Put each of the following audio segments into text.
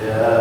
Oh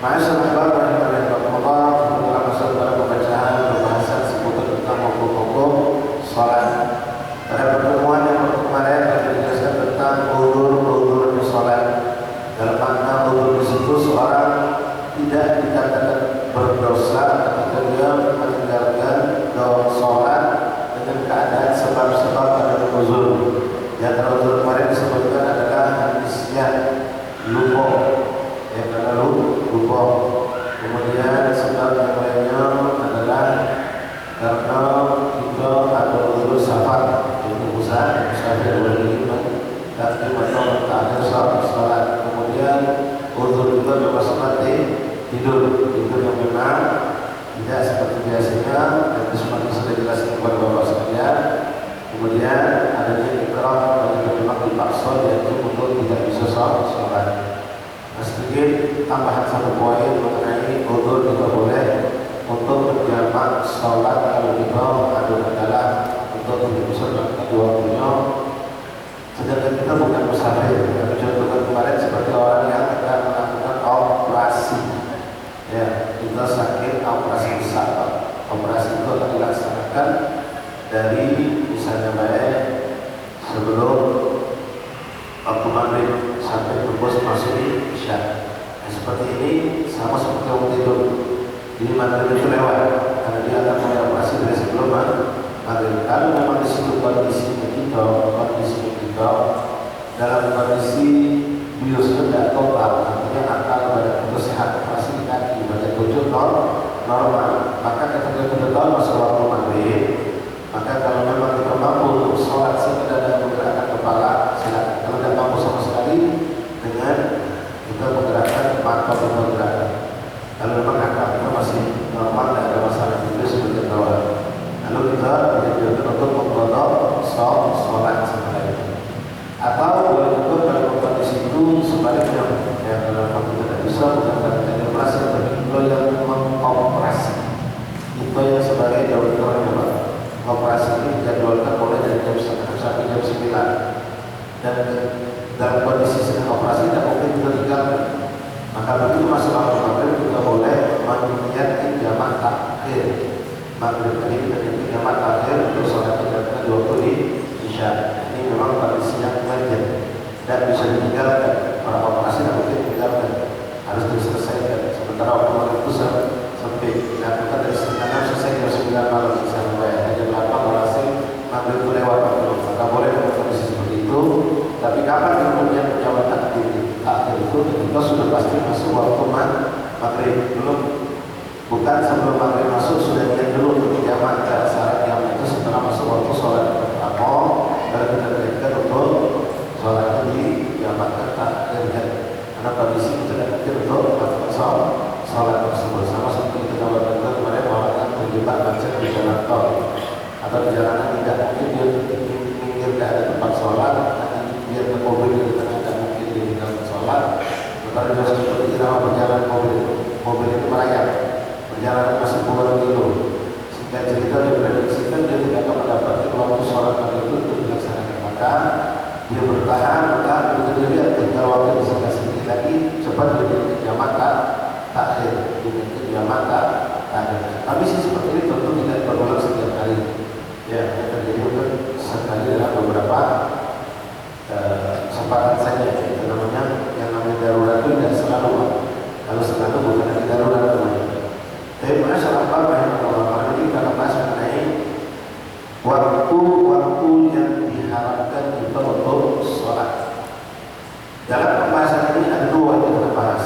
Ma'asyiral rahimakumullah, kita masuk pada pembacaan pembahasan seputar tentang pokok-pokok salat. Pada pertemuan yang kemarin kami jelaskan tentang udzur di salat. Dalam makna udzur di situ seorang tidak dikatakan berdosa ketika dia meninggalkan salat dengan keadaan sebab-sebab ada udzur. Yang terudzur kemarin disebutkan adalah nisyan, lupa, ya karena lupa. Kemudian sebab yang lainnya adalah karena kita ada udzur safar, yaitu musafir wajib tapi atau tak ada salat. Kemudian udzur juga termasuk tidur yang memang tidak seperti biasanya, dan itu seperti sudah jelaskan kepada bapak sekalian. Kemudian adanya ikrah yang memang dipaksa, yaitu untuk tidak bisa sholat. Nah, sedikit tambahan satu poin mengenai udzur juga boleh untuk berjamak sholat kalau kita ada kendala untuk tidak bisa melakukan dua waktunya. Sedangkan kita bukan musafir. Kami contohkan kemarin seperti orang yang akan melakukan operasi. Ya, kita sakit operasi besar. Operasi itu akan dilaksanakan dari misalnya baik sebelum waktu maghrib sampai tembus masuk isya. Nah, seperti ini sama seperti orang tidur. Jadi maghrib itu lewat karena dia akan mulai operasi dari sebelum maghrib. Kalau memang di situ kondisi kita dalam kondisi bius tidak total, artinya akal badan itu sehat, operasi kaki badan tujuh normal, maka ketika kita tahu masuk waktu maghrib, maka kalau memang kita mampu untuk sholat sekedar dan menggerakkan kepala, silakan. Kalau tidak mampu sama sekali, dengan kita menggerakkan mata kita bergerak. Kalau memang akal kita masih normal, tidak ada masalah itu seperti bawah. Lalu kita dianjurkan untuk mengkodok sholat sebenarnya. Atau boleh juga pada kondisi itu sebaliknya, ya kalau kita tidak bisa bukan karena operasi, tapi itu yang mengoperasi, itu yang sebagai dokter yang operasi ini dijadwalkan mulai dari jam 7:30 sampai jam 9, dan dalam kondisi sedang operasi tidak mungkin kita tinggalkan. Maka begitu masuk waktu maghrib kita boleh meniatkan jamak takhir maghrib. Tadi kita niatkan jamak takhir untuk sholat kita di waktu isya. Ini memang kondisi yang urgent dan bisa ditinggalkan. Para operasi tidak mungkin ditinggalkan, harus diselesaikan. Sementara waktu maghrib itu sampai dilakukan dari setengah 6 selesai jam 9 malam sampai jam 8 berhasil maghrib itu lewat. Maka boleh dalam kondisi seperti itu. Tapi kapan kemudian pejabat takdir itu ketika sudah pasti masuk waktu maghrib, belum, bukan sebelum maghrib masuk sudah niat dulu untuk jamak. Syarat jamak itu setelah masuk waktu sholat pertama, baru kita niatkan untuk sholatnya di jamakkan takdir. Karena kondisi kita takdir untuk melakukan sholat tersebut. Sama seperti kita berkata kemarin bahwa akan terjebak macet di jalan tol atau di jalanan tidak mungkin dia pinggir tidak ada tempat sholat, dia ke mobil di tengah tidak mungkin dia tinggal sholat. Maka dia seperti irama berjalan mobil itu merayap, perjalanan masih puluhan kilo, sehingga cerita diprediksikan dia tidak akan mendapatkan waktu sholat maghrib itu untuk dilaksanakan. Maka dia bertahan, maka begitu dia tinggal waktu bisa sedikit lagi, cepat dia jamak takhir, jamak takhir. Tapi sih seperti ini tentu tidak berulang setiap hari. Ya, yang terjadi mungkin sekali dalam beberapa kesempatan saja. Itu namanya yang namanya darurat itu tidak selalu. Kalau selalu bukan lagi darurat namanya. Tapi masalah apa yang kalau ini kita bahas mengenai waktu yang diharapkan kita untuk sholat. Dalam pembahasan ini ada dua yang kita bahas.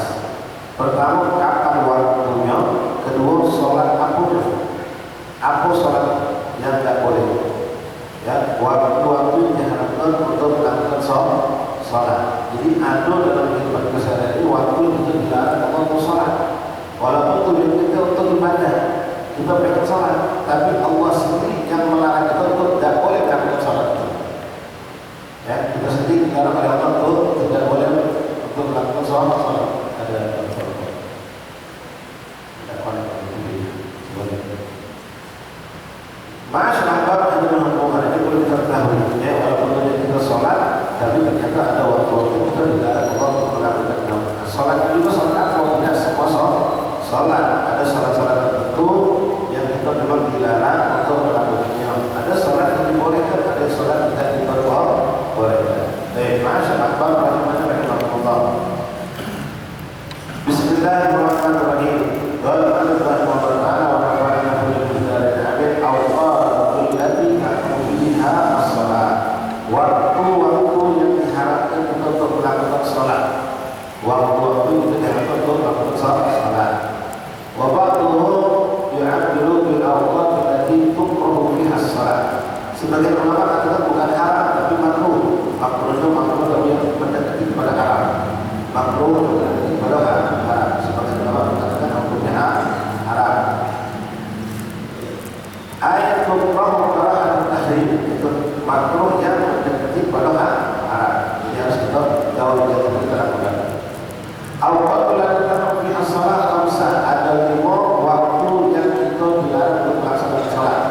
Pertama, kapan waktunya. Kedua, sholat apa sholat yang tidak boleh. Ya, waktu-waktu yang diharapkan untuk melakukan sholat. Jadi ada dalam kehidupan keseharian ini waktu itu dilarang untuk sholat. Walaupun tujuan kita untuk ibadah, kita pengen sholat, tapi Allah sendiri yang melarang kita untuk tidak boleh melakukan sholat. Ya, kita sendiri dilarang oleh Allah untuk tidak boleh untuk melakukan sholat. Ada masalah apa yang menentukan ini perlu kita ketahui. Ya, walaupun kita sholat, tapi ternyata ada waktu-waktu kita dilarang Allah untuk melakukan sholat. Juga sholat apa? Tidak semua sholat sholat. Ada sholat-sholat tertentu yang kita memang dilarang untuk melakukannya. Ada sholat yang dibolehkan, ada sholat yang tidak diperbolehkan. Baik, masyaallah, rahimahullah. Bismillahirrahmanirrahim. Qala Allah Ta'ala wa rabbana kullu dzalika abid awqatul lati ta'budiha as-shalah. Waktu-waktu yang diharapkan untuk melakukan sholat. Waktu-waktu itu diharapkan untuk melakukan sholat. Wa ba'duhum yu'abbiru bil awqat allati tukrahu fiha as-shalah. Sebagian ulama katakan bukan haram tapi makruh. Makruh itu makruh yang mendekati kepada haram. Makruh mendekati kepada haram. Sebagian ulama mengatakan hukumnya haram. Ayat tukrahu karahat tahrim itu makruh yang mendekati kepada haram. Jadi harus kita jauh dari kita lakukan. Awqatul lati tukrahu fiha as-shalah khamsah. Ada 5 waktu yang kita dilarang untuk melaksanakan salat.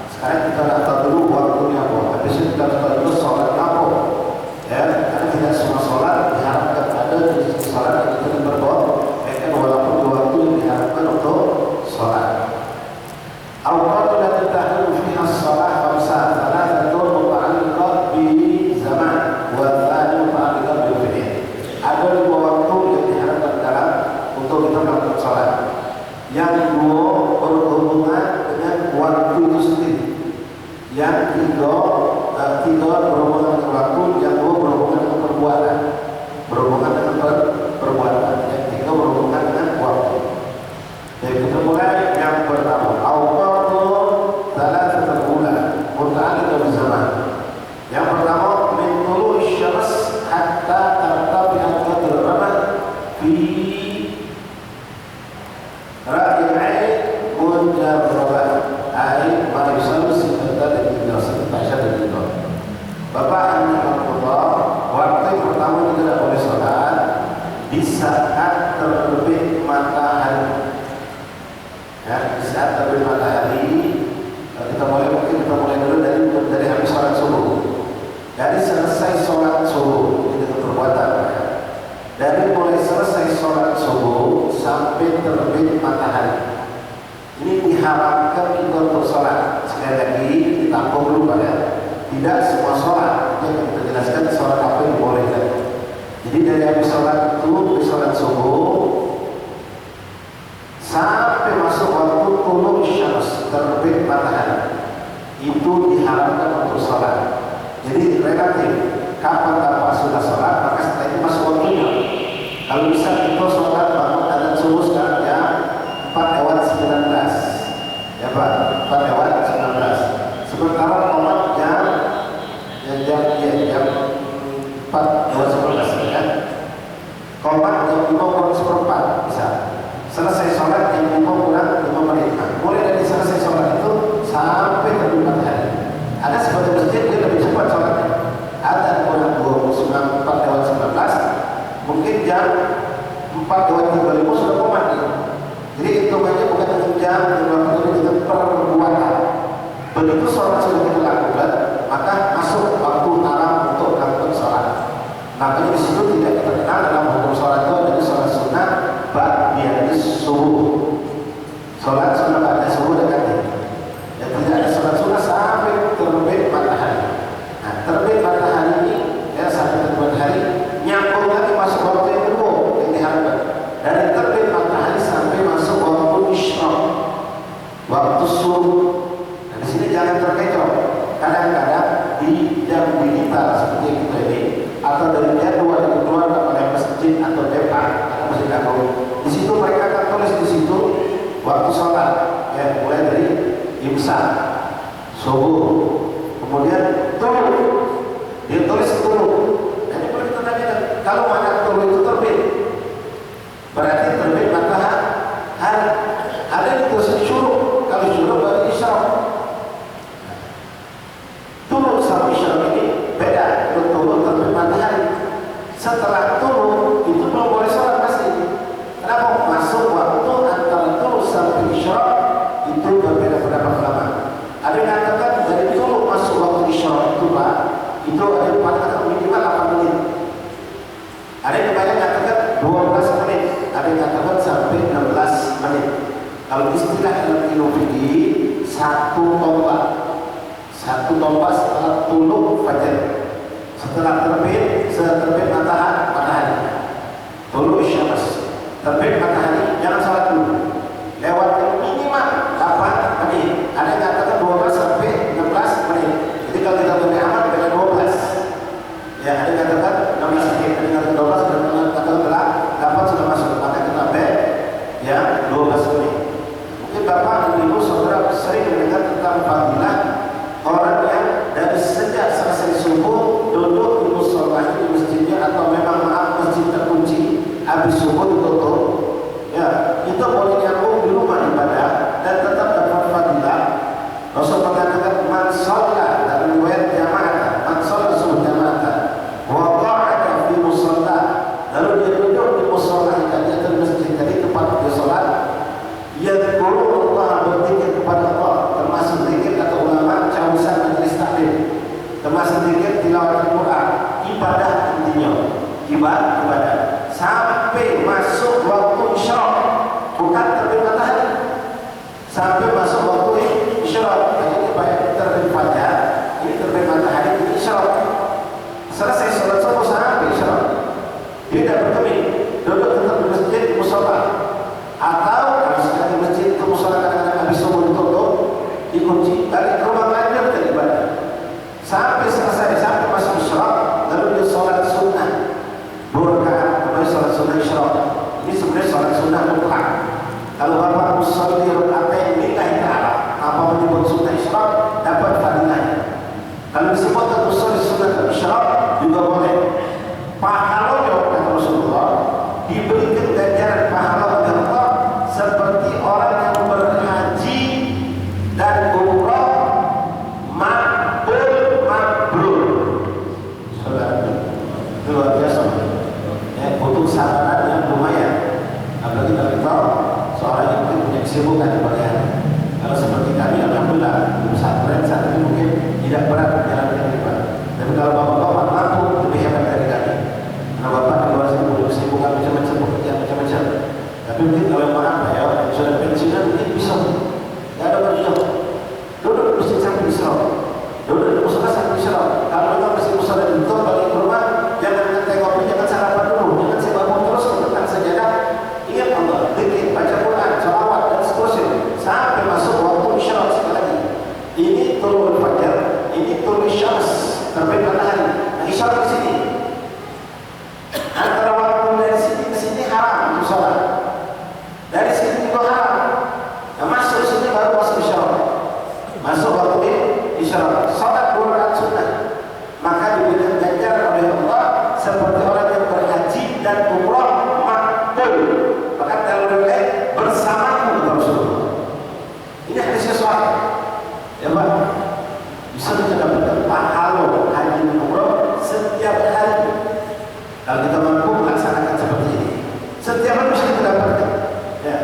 Sekarang kita nak tahu dulu waktunya apa. Habis itu kita tahu dulu sholatnya apa. Ya, karena tidak semua sholat diharapkan ada di sholat yang kita berbuat. Walaupun waktu yang diharapkan untuk sholat. Awqatul lati tahrimu fiha as-shalah khamsah. Thalathatun muta'alliqat bi zaman wa thaniyatun muta'alliqat bil fi'l. Ada 5 waktu yang diharapkan dalam untuk kita melakukan sholat. Yang 2 berhubungan dengan waktu itu sendiri. Yang 3 berhubungan dengan waktu, yang 2 berhubungan dengan perbuatan. Berhubungan dengan perbuatan. Yang 3 berhubungan dengan waktu. Jadi kita mulai yang pertama. Awqatun thalathatul ula muta'alliqah bil zaman. Yang pertama min tulu'i syams hatta tartafi'a qadru ramad fi ra'il 'ain mujarraban. Ai ma yusallu sittatan ila 16 detik. Bapak Alhamdulillah, waktu yang pertama kita tidak boleh sholat di saat terbit matahari. Ya, di saat terbit matahari kita mulai dulu dari habis sholat subuh. Dari selesai sholat subuh itu perbuatan. Dari mulai selesai sholat subuh sampai terbit matahari. Ini diharapkan kita untuk sholat. Sekali lagi ditampung dulu pada tidak semua sholat yang kita jelaskan sholat apa yang dibolehkan. Jadi dari habis sholat itu, habis sholat subuh sampai masuk waktu tulu'u syams, terbit matahari, itu diharapkan untuk sholat. Jadi relatif kapan Bapak sudah sholat, maka setelah itu masuk waktunya. Kalau bisa kita sholat bangun adzan subuh sekarang ya 4:19, ya Pak, 4:19. Sementara komat jam 4:11 ya. Komat jam 5:04 bisa. Selesai sholat jam 5:05. Mulai dari selesai sholat itu sampai terbit matahari. Ada sebagian masjid dia lebih cepat sholatnya. Ada kurang 4:19, mungkin jam 4:35 sudah komat dia. Jadi hitungannya bukan dengan jam, dengan perbuatan. Begitu sholat sudah kita lakukan, maka masuk waktu haram untuk melakukan sholat. Makanya di situ tidak kita kenal dalam hukum sholat itu ada sholat sunnah ba'diyadis subuh. Sholat sunnah ba'diyadis subuh dekatnya. Dan tidak ada sholat sunnah sampai terbit matahari. Nah, terbit matahari ini ya sampai terbit matahari nyambung lagi masuk waktu yang kedua yang diharapkan. Dari terbit matahari sampai masuk waktu isyraq, waktu subuh. Nah, di sini jangan terkecoh. Kadang-kadang di jam digital seperti kita ini atau dari jadwal yang dikeluarkan oleh masjid atau depan atau masjid agung, di situ mereka akan tulis di situ waktu sholat ya, mulai dari imsak, subuh, kemudian tulu, dia tulis tulu. Jadi perlu kita tanyakan, kalau mana tulu itu terbit, berarti terbit matahari. Ada yang ditulis syuruk, kalau syuruk berarti isyraq. Tulu sama isyraq ini beda. Tulu terbit matahari. Setelah tulu itu belum boleh sholat pasti. Kenapa? Masuk waktu antara tulu sampai isyraq itu berbeda pendapat ulama. Ada yang mengatakan dari tulu masuk waktu isyraq itu Pak, itu ada yang mengatakan minimal 8 menit. Ada yang mengatakan 12 menit. Ada yang mengatakan sampai 16 menit. Kalau istilah dalam ilmu fikih, satu tombak setelah tuluk fajar, setelah terbit matahari, tuluk syams, terbit matahari, jangan salat dulu. Lewat minimal 8 menit. Ada yang katakan 12 sampai 16 menit. Jadi kalau kita boleh amat dengan 12. Ya, ada yang katakan 16 menit, ada yang katakan 12, ada yang katakan 8 sudah masuk. Maka kita bet ya 12 menit. Mungkin Bapak dan Ibu Saudara sering mendengar tentang fadilah orang yang dari sejak selesai subuh duduk di mushola di masjidnya, atau memang masjid terkunci habis subuh ditutup. Ya, itu boleh nyambung di rumah ibadah dan tetap dapat fadilah. Rasul mengatakan man shalla, dalam riwayat jamaah, man shalla subuh jamaah wa qa'ada fi musalla, lalu dia duduk di mushola di masjid tadi tempat dia salat, yadhkuru Allah, berzikir kepada Allah, termasuk zikir kata ulama cawisan majelis taklim, termasuk zikir tilawah Al-Quran, ibadah intinya, ibadah sampai masuk waktu isyraq, bukan terbit matahari, sampai masuk waktu isyraq. Ini baik terbit fajar, ini terbit matahari, ini isyraq. Selesai sholat subuh sampai isyraq, dia tidak bergeming, duduk tetap di masjid mushola, atau kalau sekali masjid itu mushola kadang-kadang habis subuh ditutup, dikunci, balik ke rumah lanjutkan ibadah sampai selesai, sampai masuk isyraq, lalu dia sholat sunnah 2 rakaat, kemudian sholat sunnah isyraq. Ini sebenarnya sholat sunnah mutlak. Kalau Bapak musalli rakaatain lillahi ta'ala, apa menyebut sunnah isyraq, dapat fadilahnya. Kalau disebut musalli sunnah isyraq juga boleh. Pahalanya kata Rasulullah, diberikan ganjaran pahala oleh Allah seperti orang yang berhaji dan umrah mabrur. Saudara, itu luar biasa. Ya, butuh sabaran yang lumayan. Apalagi kita tahu seorang yang mungkin punya kesibukan di pagi hari. Kalau seperti kami, alhamdulillah, di pesantren saat ini mungkin tidak berat menjalankan ibadah. Tapi kalau bapak-bapak mampu, lebih hebat dari kami. Karena bapak di luar sini punya kesibukan macam-macam, pekerjaan macam-macam. Tapi mungkin kalau maaf ya, yang sudah pensiunan mungkin bisa. Tidak ada kerja. Duduk di masjid sampai isyraq, duduk di mushola sampai isyraq. Kalau memang masih mushola ditutup, balik ke rumah, jangan teh kopi, jangan sarapan dulu, jangan sebangun terus letakkan sajadah. Ingat Allah, zikir, baca Quran, sholawat dan seterusnya sampai masuk waktu isyraq sekali lagi. Ini tulul fajar, ini tulul syams, terbit matahari. Nah, isyraq di sini. Antara waktu dari sini ke sini haram untuk sholat. Dari sini juga haram. Nah, masuk sini baru masuk isyraq. Masuk waktu isyraq. Sholat 2 rakaat sunnah. Maka diberikan ganjaran oleh Allah seperti orang yang berhaji dan umrah makbul. Bahkan dalam riwayat bersamaku kata Rasulullah. Ini hadisnya sahih. Ya Pak, bisa kita dapatkan pahala haji dan umrah setiap hari. Kalau kita mampu melaksanakan seperti ini, setiap hari bisa kita dapatkan. Ya,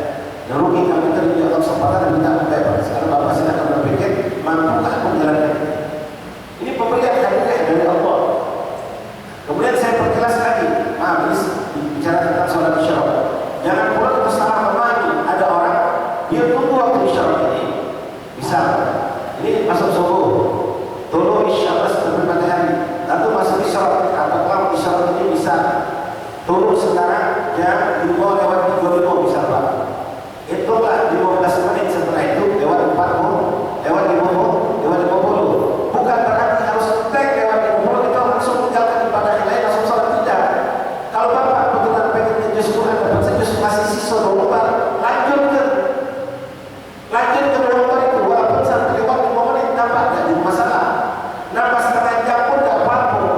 yang rugi kami terjadi kesempatan dan kita bebas. Sekarang Bapak silakan berpikir, mampukah aku menjalankan? Ini pemberian hadiah dari Allah. Kemudian saya perjelas lagi, ini bicara tentang sholat isyraq. Jangan pula kita salah memahami. Ada orang dia tunggu waktu isyraq ini. Misal, ini masuk subuh, tuluk syams terbit matahari, lalu masuk isyraq. Apakah isyraq ini bisa turun sekarang jam 5:35 misal Pak? Itulah 15 menit setelah itu lewat 40, lewat 50, lewat 50. Bukan berarti harus tek lewat 50 kita langsung meninggalkan ibadah yang lain langsung sholat, tidak. Kalau Bapak betulan pengen juz Quran dapat sejuz masih sisa 24, lanjutkan nomor itu walaupun sampai lewat 5 menit nampak jadi masalah. Nambah setengah jam pun tidak apa-apa.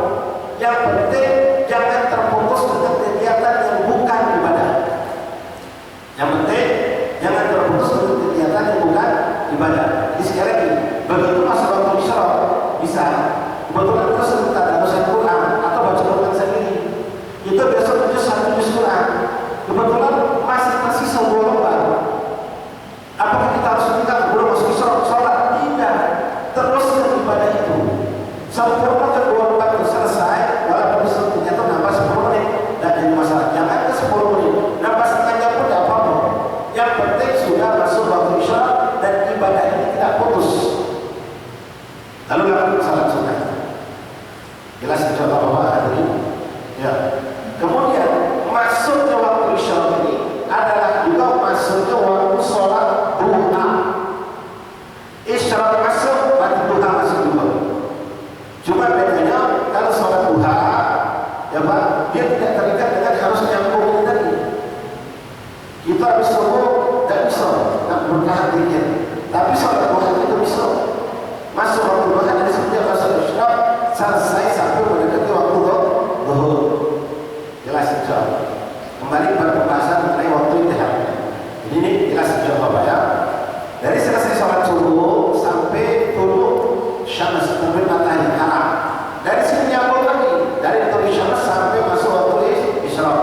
Yang penting jangan terfokus dengan kegiatan yang bukan ibadah. Yang penting ya Pak, dia tidak terikat dengan harus nyambung ini tadi. Kita habis subuh tidak bisa, tak bertahan dikit. Tapi sholat duha itu bisa. Masuk waktu duha dari sejak masuk isyraq selesai sampai mendekati waktu zuhur. Jelas insyaallah. Kembali pada pembahasan mengenai waktu intihar. Ini jelas insyaallah Pak ya. Dari selesai sholat subuh sampai turun syams terbit matahari haram. Dari sini nyambung lagi dari turun syams sampai masuk waktu isyraq.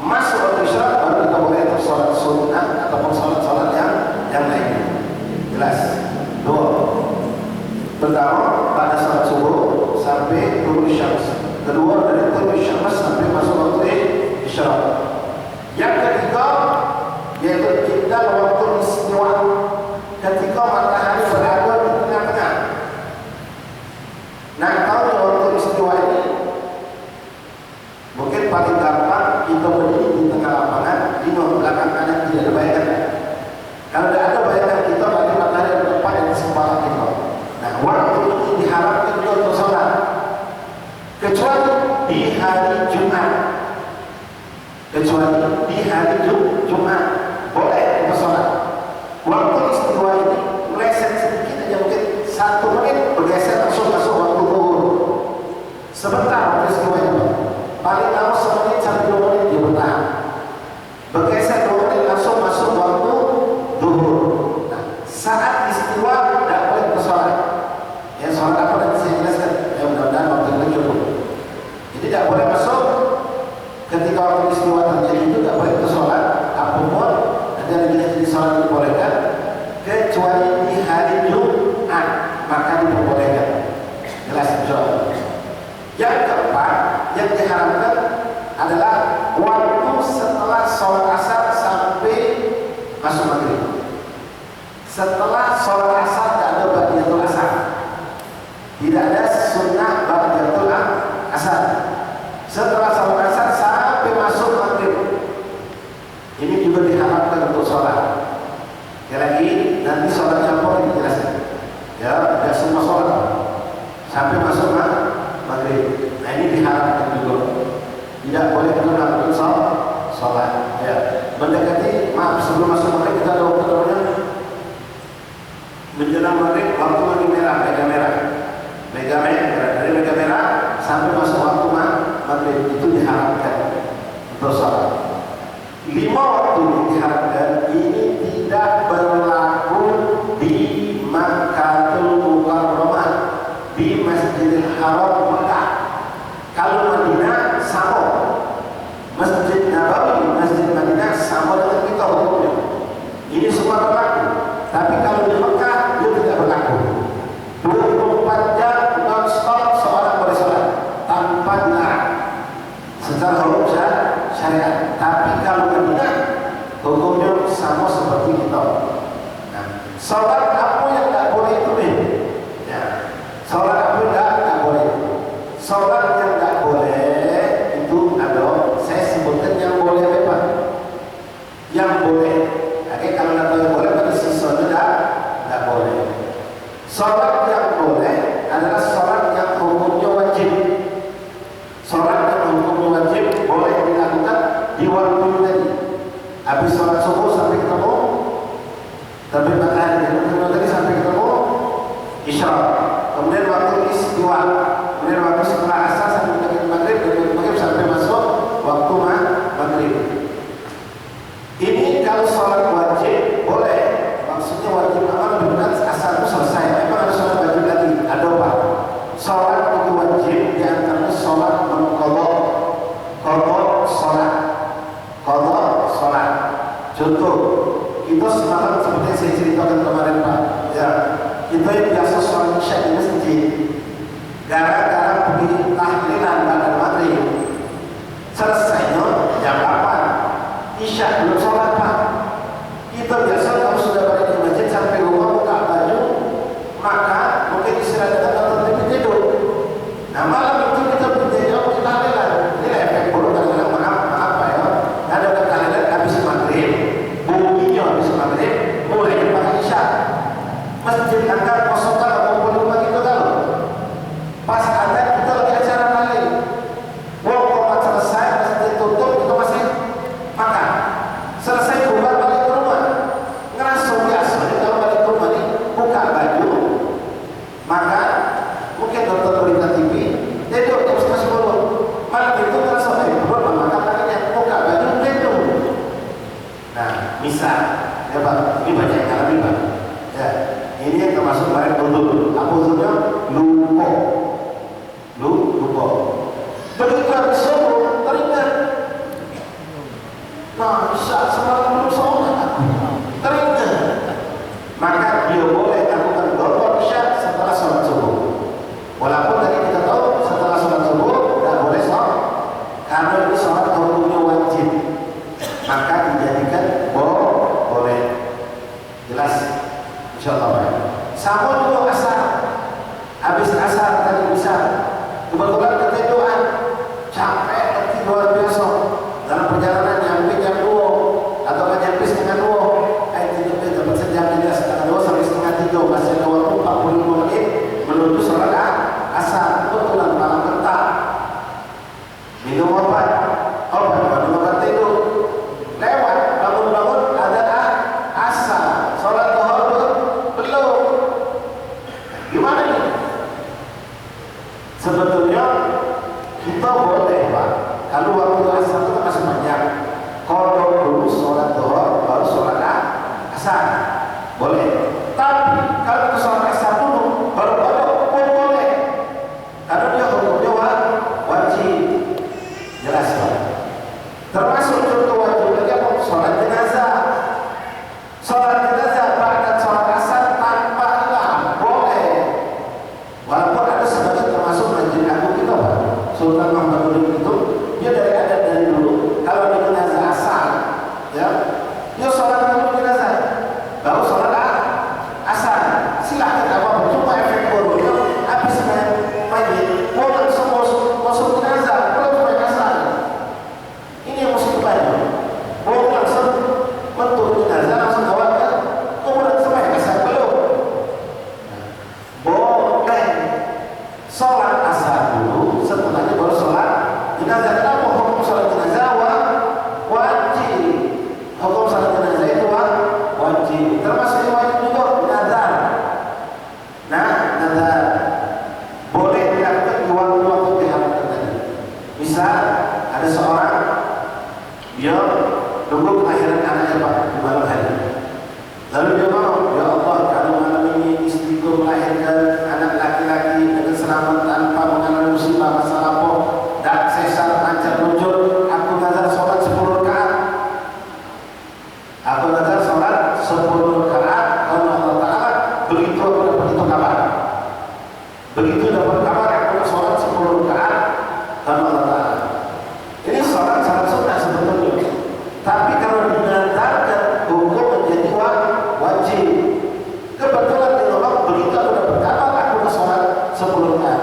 Masuk waktu isyraq baru kita boleh sholat sunnah ataupun sholat yang lainnya. Jelas. Dua. Pertama pada sholat subuh sampai turun syams. Kedua dari turun syams sampai masuk waktu isyraq. Yang ketiga yaitu kita waktu istiwa ketika matahari berada di tengah-tengah. Nah, tahu waktu istiwa ini mungkin paling gampang kita berdiri di tengah lapangan, di belakang kanan tidak ada bayangan. Kalau tidak ada bayangan kita berarti matahari ada tepat di kepala kita. Nah, waktu ini diharapkan kita untuk sholat kecuali di hari Jumat. Kecuali di hari Jumat boleh kita sholat. Waktu istiwa ini meleset sedikit aja, mungkin 1 menit bergeser langsung masuk waktu zuhur. Sebentar waktu istiwa itu, paling lama 1 menit sampai 2 menit dia bertahan. Bergeser 2 menit langsung masuk waktu zuhur. Nah, saat istiwa tidak boleh bersolat. Ya, sholat apa nanti saya jelaskan. Ya, mudah-mudahan waktu itu cukup. Jadi tidak boleh masuk ketika waktu istiwa terjadi itu, tidak boleh bersolat apapun. Dan tidak jadi sholat dibolehkan kecuali di hari Jumat, maka diperbolehkan. Jelas insyaallah. Yang keempat yang diharamkan adalah waktu setelah sholat asar sampai masuk maghrib. Setelah sholat asar tidak ada ba'diyatul asar, tidak ada sunnah ba'diyatul asar. Setelah sholat asar sampai masuk maghrib ini juga diharapkan untuk sholat. Sekali lagi nanti sholatnya apa dijelaskan. Ya, tidak semua sholat sampai masuk maghrib. Nah, ini diharapkan juga. Tidak boleh kita melakukan sholat. Ya, mendekati sebelum masuk maghrib kita ada waktu namanya menjelang maghrib, waktu lagi merah, mega merah. Dari mega merah sampai masuk waktu maghrib itu diharapkan untuk sholat. 5 waktu diharapkan ini tidak berlaku di Makkahul Mukarramah, di Masjidil Haram Makkah. Kalau Madinah sama, Masjid Nabawi, Masjid Madinah sama dengan kita hukumnya. Ini semua berlaku. Tapi kalau di Makkah dia tidak berlaku. 24 jam non-stop seorang boleh sholat tanpa dilarang secara hukum syariat. Tapi kalau Madinah hukumnya sama seperti kita. Nah, sholat apa yang tidak boleh itu ya. Sholat apa yang tidak boleh. Sholat yang tidak boleh itu ada, saya sebutkan yang boleh apa? Yang boleh. Oke, kalau tidak boleh pada sisanya tidak boleh. Sholat yang boleh adalah sholat yang hukumnya wajib. Sholat yang hukumnya wajib boleh dilakukan di waktu tadi. Habis sholat subuh sampai ketemu terbit matahari, tadi sampai ketemu isyraq. Kemudian waktu istiwa, kemudian waktu setelah asar sampai terbit maghrib, terbit maghrib sampai masuk waktu maghrib. Ini kalau sholat wajib boleh. Maksudnya wajib amal benar asar itu selesai. Memang ada sholat wajib lagi. Ada apa? Sholat itu wajib diantaranya sholat mengqadha, sholat. Contoh, kita semalam seperti yang saya ceritakan kemarin Pak, ya, kita yang biasa sholat isya di masjid, gara-gara pergi tahlilan pada maghrib, selesainya jam 8, isya belum sholat Pak. Kita biasa kalau sudah balik di masjid sampai rumah buka baju, maka mungkin istirahat atau tidur. Nah, malam itu kita berjauh di tahlilan. Ini efek buruk kadang-kadang, maaf ya. Ada tahlilan habis maghrib, bunyinya habis maghrib, mulai pakai isya. Masjid angkat kosongkan 25 gitu kalau pas ada kita lagi acara tahlil. Ya Pak, ini banyak yang alami Pak. Ya, ini yang termasuk kemarin dulu. Apa maksudnya? Lupa. Lupa. Begitu habis subuh, teringat. Nah, bisa semalam belum sholat. Teringat. Maka dia boleh lakukan dua isya setelah sholat subuh. Walaupun tadi kita tahu setelah sholat subuh tidak boleh sholat, karena ini sholat hukumnya wajib. Maka dijadikan boleh. Jelas? Insyaallah. Sama juga asar. Habis asar tadi bisa. Kebetulan kita doa capek nanti luar biasa dalam perjalanan nyampe jam 2 atau nyampe setengah 2. Tidak dapat sejam tidak setengah 2 sampai setengah 3 masih ada waktu 45 menit menuju sholat asar. Kebetulan malam mentah. Minum obat tidur. Lewat bangun ada asar. Sholat duhur belum. Gimana nih? Sebetulnya kita boleh Pak, kalau waktu asar itu masih banyak. Kodok dulu sholat duhur baru sholat asar boleh. Tapi kalau itu sholat asar dulu baru kodok pun boleh. Karena dia hukumnya wajib. Jelas Pak. Termasuk contoh wajib lagi apa? Sholat jenazah. Sholat jenazah bahkan sholat asar tanpa imam boleh. Walaupun ada sebagian termasuk Masjid Agung kita Pak, Sultan Mahmud itu dia dari dulu kalau ada jenazah asar, ya, dia sholat dulu jenazah, baru sholat asar. Silahkan apa cuma efek buruknya habis mayit mau langsung masuk jenazah belum main asar. Ini yang mesti dibayar. Mau langsung menturun jenazah langsung bawa ke kuburan semai asar belum. Boleh sholat asar dulu, setelahnya baru sholat jenazah. Kenapa hukum sholat jenazah wajib? Hukum sholat jenazah itu wajib. Termasuk yang wajib juga nazar. Nah, nazar boleh dilakukan di waktu-waktu diharapkan tadi. Misal ada seorang dia nunggu kelahiran anaknya Pak di malam hari. Lalu dia mau, ya Allah, kalau malam ini istriku melahirkan anak laki-laki dengan selamat tanpa mengalami musibah masalah apa, dan sesar lancar luncur, aku nazar sholat 10 rakaat. Aku nazar sholat 10 rakaat. Kalau Allah Taala begitu aku dapat itu kabar. Begitu dapat kabar aku sholat 10 rakaat. Kalau Allah Taala. Ini sholat sunnah sebetulnya. Tapi kalau dinazarkan hukum menjadi wajib. Kebetulan di rumah begitu aku dapat kabar aku ke sholat 10 rakaat.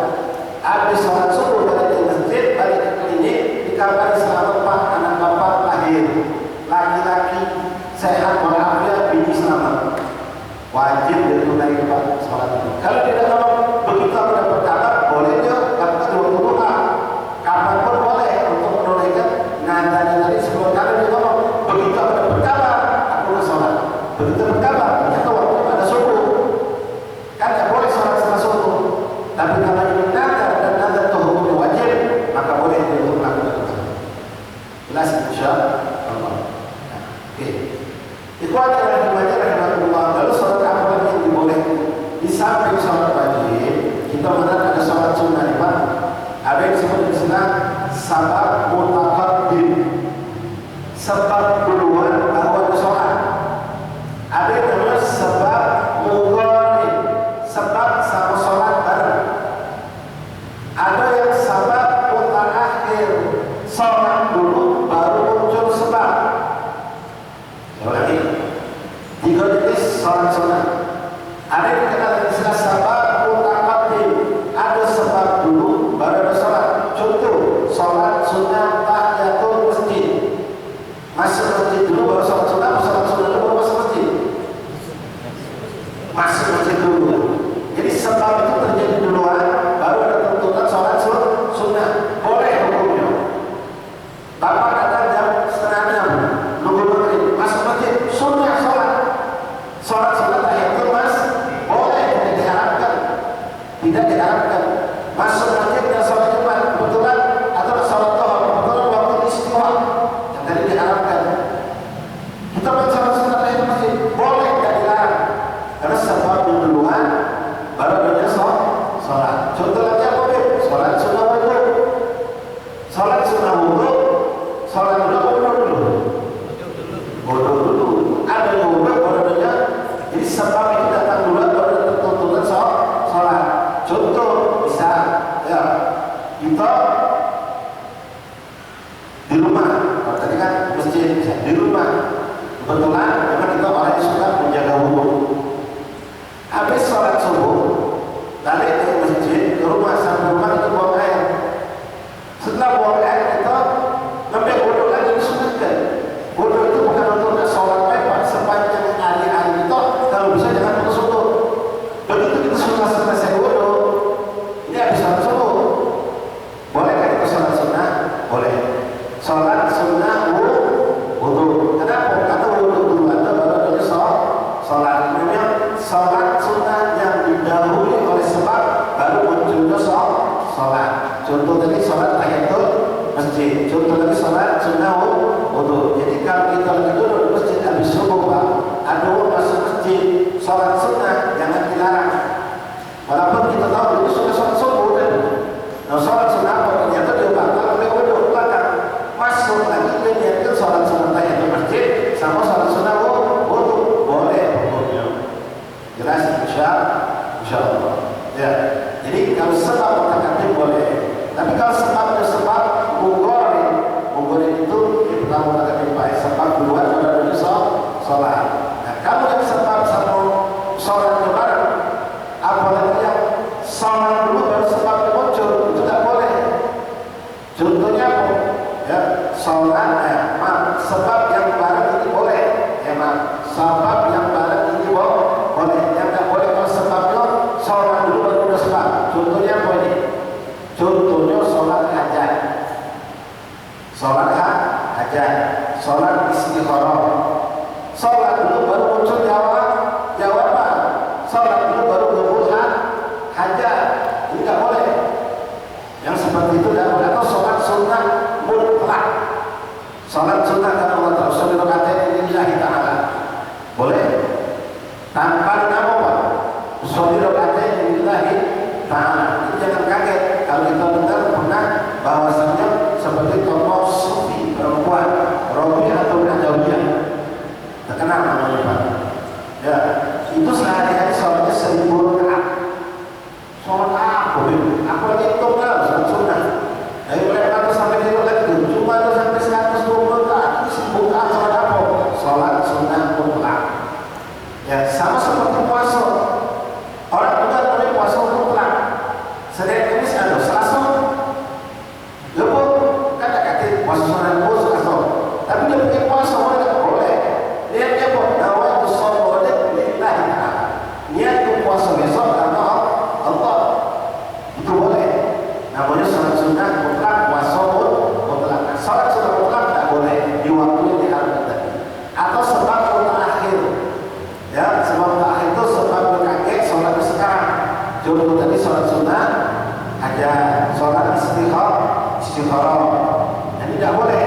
Habis sholat subuh dari masjid balik ke klinik dikabari selamat Pak, anak bapak lahir laki-laki sehat walafiat, bini selamat. Wajib dia tunaikan Pak sholat itu. Kalau tidak mau begitu aku dapat kabar boleh dia lakukan waktu duha. Kapan pun boleh untuk menunaikan nadanya dari sebelum kali dia ngomong begitu aku dapat kabar aku ke sholat. Begitu dapat kabar ternyata waktu pada subuh kan tidak boleh sholat setelah subuh. Tapi kalau ini nazar dan nazar itu hukumnya wajib, maka boleh dia untuk melakukan itu. Jelas insyaallah. Oke. Ikhwan yang rahimahullah, lalu sholat apa lagi yang dibolehkan? Di samping sholat wajib, kita melihat ada sholat sunnah Pak. Ada yang disebut di sana sabab mutaqaddim. Sebab duluan baru ada sholat. Ada yang namanya sebab muqarrib. Sebab sama sholat bareng. Ada yang sebab mutaakhir. Sholat dulu baru muncul sebab. Lagi 3 jenis sholat sunnah. Ada yang dikenal dengan istilah sabab mutaqaddim. Ada sebab dulu baru ada sholat. Contoh sholat sunnah tahiyatul masjid. Masuk masjid dulu baru sholat sunnah. Sholat sunnah dulu baru masuk masjid. Masuk masjid dulu. Jadi sebab itu terjadi duluan baru ada tuntutan sholat sunnah. Boleh hukumnya. Bapak datang jam 5:30 nunggu maghrib masuk masjid sunnah sholat tahiyatul masjid boleh, tidak diharapkan masuk masjid dan sholat Jumat kebetulan atau sholat duha kebetulan sunnah wudhu, sholat dulu apa wudhu dulu? Wudhu dulu. Ada yang wudhu, wudhunya. Jadi sebab itu datang dulu baru tuntutan sholat. Contoh bisa ya kita di rumah. Kalau tadi kan masjid bisa di rumah. Kebetulan memang kita orang yang suka menjaga wudhu. Habis sholat subuh, balik ke masjid, ke rumah, sampai rumah itu buang air. Setelah buang air kita ngambil wudhu lagi disunahkan. Wudhu itu bukan untuk sholat bebas sepanjang hari-hari itu. Kalau bisa jangan putus wudhu. Begitu kita sudah selesai wudhu, ini habis sholat subuh. Bolehkah kita sholat sunnah? Boleh. Sholat sunnah wudhu. Kenapa? Karena wudhu dulu ada baru ada sholat. Memang sholat sunnah yang didahului oleh sebab baru munculnya sholat. Contoh tadi sholat tahiyatul masjid. Contoh lagi sholat sunnah wudhu. Jadi kalau kita lagi duduk di masjid habis subuh Pak, ada masuk masjid sholat sunnah jangan dilarang. Walaupun kita tahu itu sudah sholat subuh kan. Nah sholat sunnah apa ternyata dia batal oleh wudhu belakang. Masuk lagi dia niatkan sholat sunnah tahiyatul masjid sama sholat sunnah wudhu. Boleh hukumnya. Jelas insya-Allah. Ya. Jadi kalau sebab mengatakan boleh. Tapi kalau sebabnya sebab mugorin itu kita mengatakan baik sebab keluar dari sholat. Nah, kalau yang sebab satu sholat bareng, apalagi yang sholat dulu baru sebabnya muncul itu tidak boleh. Contohnya apa? Ya, sholat sebab yang bareng ini boleh. Ya sebab yang bareng ini boleh. Yang tidak boleh kalau sebabnya sholat dulu baru ada sebab. Contohnya apa ini? Contohnya sholat hajat. Sholat hajat, sholat istikharah. Sholat dulu baru muncul jawaban. Sholat dulu baru berbulan hajat. Ini tidak boleh. Yang seperti itu tidak boleh. Atau sholat sunnah mutlak. Sholat sunnah kata Allah Ta'ala sholat rakatain lillahi ta'ala. Boleh? Tanpa nama Pak. Sholat rakatain lillahi ta'ala. Itu jangan kaget kalau kita dengar pernah bahwasanya seperti tokoh sufi perempuan Robi atau Najawiyah terkenal namanya Pak. Ya, itu sehari-hari sholatnya 1000 rakaat. Sholat apa? Aku lagi hitung lah, sholat sunnah. Dari mulai 100 sampai 0 lagi cuma itu sampai 120 rakaat. Ini 1000 rakaat sholat apa? Sholat sunnah mutlak. Ya, sama seperti puasa. Orang juga boleh puasa mutlak. Senin Kamis ada Selasa. Lepas kan tak kata puasa sunnah Selasa. Tapi dia pergi puasa boleh tak boleh. Niatnya apa? Nawaitu shaum lillahi ta'ala. Niat tu puasa besok karena Allah. Itu boleh. Namanya salat sunnah mutlak, puasa mutlak. Salat sunnah mutlak tak boleh di waktu yang diharamkan tadi. Atau sebab terakhir. Ya, sebab terakhir itu sebab kaget salat sekarang. Contoh tadi salat sunnah ada sholat istikharah. Ini tidak boleh.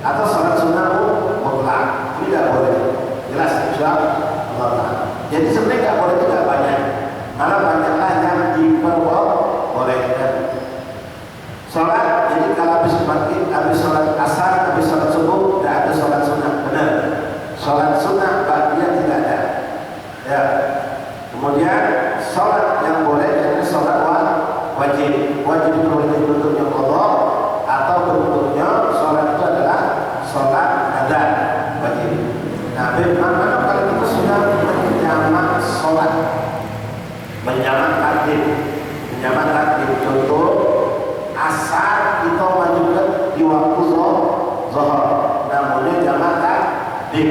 Atau sholat sunnah mutlak. Ini tidak boleh. Jelas insyaallah. Jadi sebenarnya tidak boleh tidak banyak. Malah banyaklah yang diperbolehkan. Sholat, jadi kalau habis maghrib, habis sholat asar, habis sholat subuh, tidak ada sholat sunnah. Benar. Sholat sunnah ba'diyah tidak ada. Ya. Kemudian sholat yang boleh adalah sholat wajib boleh bentuknya qadha atau bentuknya sholat itu adalah sholat adzan wajib. Nah, bagaimana kalau kita sudah menjamak sholat, menjamak takdim, contoh asar kita wajibkan di waktu zuhur, namanya jamak takdim.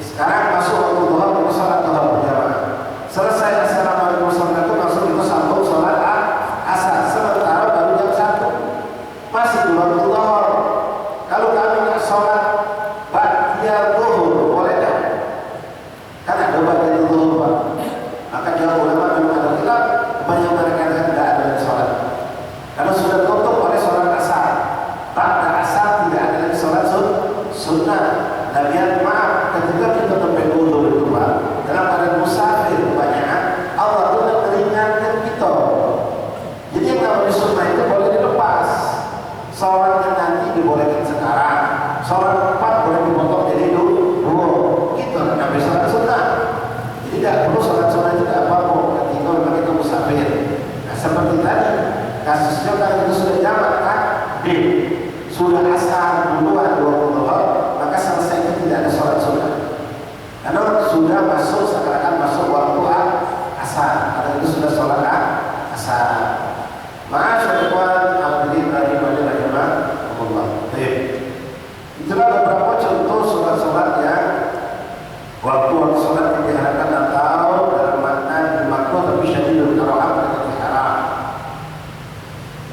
Sekarang masuk waktu zuhur, kita sholat zuhur berjamaah. Selesai assalamualaikum warahmatullahi wabarakatuh, langsung kita sambung sholat asar. Sementara baru jam 1 masih di waktu zuhur. Kalau kami nak sholat ba'diyah zuhur boleh tak? Kan ada ba'diyah zuhur Pak. Maka jawab ulama memang ada khilaf. Banyak mereka tidak ada lagi sholat karena sudah tutup oleh sholat asar. Ba'da asar tidak ada lagi sholat sunnah. Dan lihat maaf ketika kita sampai wudu itu Pak, dalam keadaan musafir kebanyakan Allah itu meringankan kita. Jadi yang namanya sunnah itu boleh dilepas. Sholatnya nanti dibolehkan sekarang. Sholat 4 boleh dipotong jadi 2. Gitu, Nabi sholat sunnah. Jadi tidak perlu sholat sunnah itu tidak apa-apa ketika memang itu musafir. Nah seperti tadi kasusnya kalau itu sudah jamak takdim, sudah asar duluan 20 maka selesai itu tidak ada sholat sunnah. Karena sudah masuk seakan-akan masuk waktu asar, karena itu sudah sholat asar. Masyaallah, alhamdulillah, rahimahullah. Baik. Itulah beberapa contoh sholat-sholat yang waktu sholat yang diharapkan atau dalam makna makruh tapi syadidul karahat atau haram.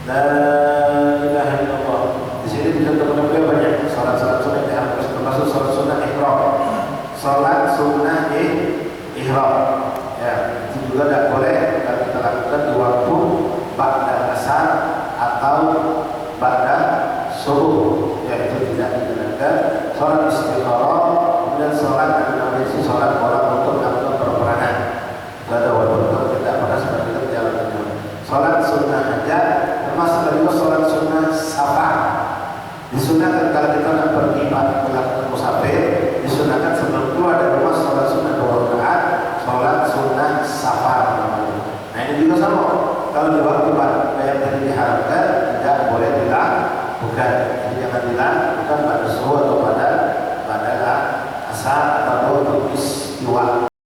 La ilaha illallah. Di sini dicontohkan juga banyak sholat-sholat sunnah yang diharapkan, termasuk sholat sunnah ihram. Sholat sunnah ihram. Ya, itu juga tidak boleh kalau kita lakukan di waktu ba'da asar atau ba'da subuh. Ya, itu tidak digunakan. Sholat istikharah dan sholat yang itu sholat orang untuk melakukan peperangan. Tidak ada waktu kita pada saat kita berjalan. Sholat sunnah hajat termasuk juga sholat sunnah safar. Disunahkan kalau kita nak pergi melakukan musafir, disunahkan sebelum keluar dari rumah sholat sunnah 2 rakaat, sholat sunnah safar. Nah ini juga sama. Kalau di waktu yang tadi diharapkan tidak boleh dilakukan, jadi jangan dilakukan.